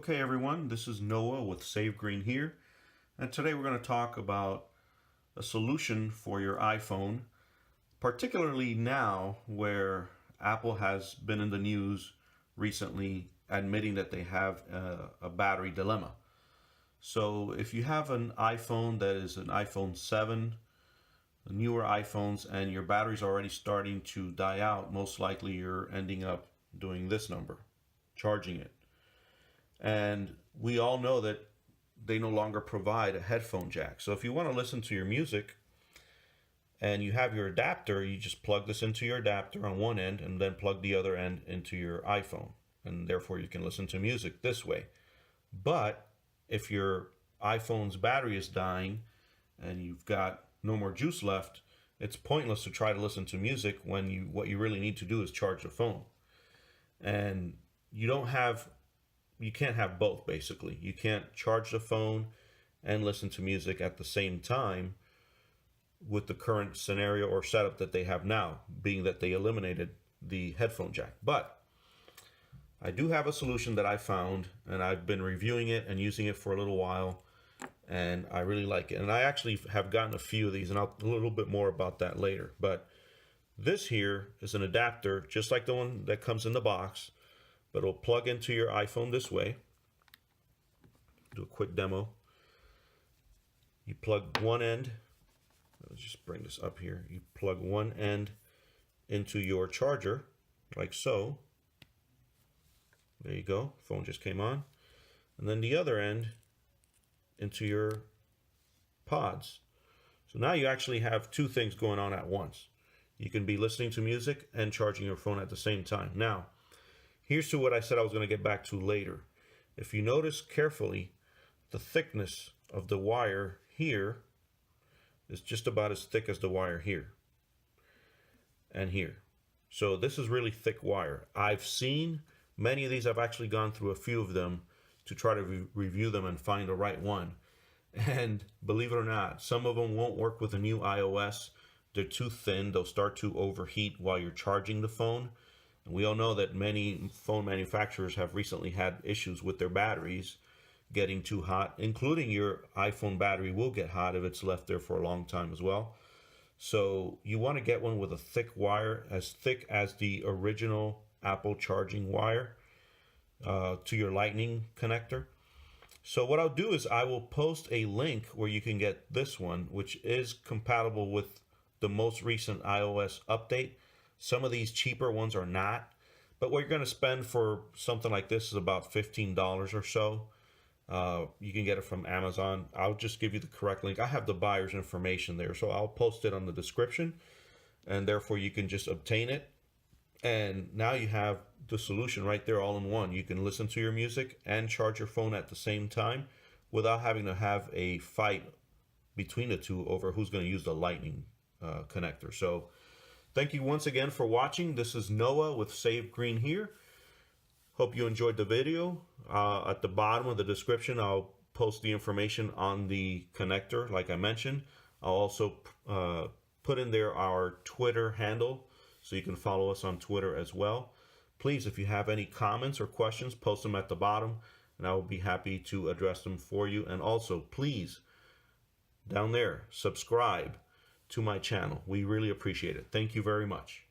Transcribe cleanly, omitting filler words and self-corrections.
Okay everyone, this is Noah with Save Green here, and today we're going to talk about a solution for your iPhone, particularly now where Apple has been in the news recently admitting that they have a battery dilemma. So if you have an iPhone that is an iPhone 7, newer iPhones, and your battery's already starting to die out, most likely you're ending up doing this number, charging it. And we all know that they no longer provide a headphone jack. So if you want to listen to your music and you have your adapter, you just plug this into your adapter on one end and then plug the other end into your iPhone. And therefore you can listen to music this way. But if your iPhone's battery is dying and you've got no more juice left, it's pointless to try to listen to music when what you really need to do is charge the phone. And you can't have both, basically. You can't charge the phone and listen to music at the same time with the current scenario or setup that they have now, being that they eliminated the headphone jack. But I do have a solution that I found, and I've been reviewing it and using it for a little while, and I really like it. And I actually have gotten a few of these, and I'll a little bit more about that later. But this here is an adapter, just like the one that comes in the box, but it'll plug into your iPhone this way. Do a quick demo. You plug one end, let's just bring this up here. You plug one end into your charger, like so. There you go, phone just came on. And then the other end into your pods. So now you actually have two things going on at once. You can be listening to music and charging your phone at the same time. Now, here's to what I said I was going to get back to later. If you notice carefully, the thickness of the wire here is just about as thick as the wire here and here. So this is really thick wire. I've seen many of these. I've actually gone through a few of them to try to review them and find the right one. And believe it or not, some of them won't work with the new iOS. They're too thin. They'll start to overheat while you're charging the phone. We all know that many phone manufacturers have recently had issues with their batteries getting too hot, including your iPhone battery will get hot if it's left there for a long time as well. So you want to get one with a thick wire, as thick as the original Apple charging wire to your Lightning connector. So what I'll do is I will post a link where you can get this one, which is compatible with the most recent iOS update. Some of these cheaper ones are not, but what you're going to spend for something like this is about $15 or so. You can get it from Amazon. I'll just give you the correct link. I have the buyer's information there, so I'll post it on the description, and therefore you can just obtain it. And now you have the solution right there all in one. You can listen to your music and charge your phone at the same time without having to have a fight between the two over who's going to use the Lightning connector. So thank you once again for watching. This is Noah with Save Green here. Hope you enjoyed the video. At the bottom of the description, I'll post the information on the connector, like I mentioned. I'll also put in there our Twitter handle, so you can follow us on Twitter as well. Please, if you have any comments or questions, post them at the bottom, and I will be happy to address them for you. And also, please, down there, subscribe to my channel. We really appreciate it. Thank you very much.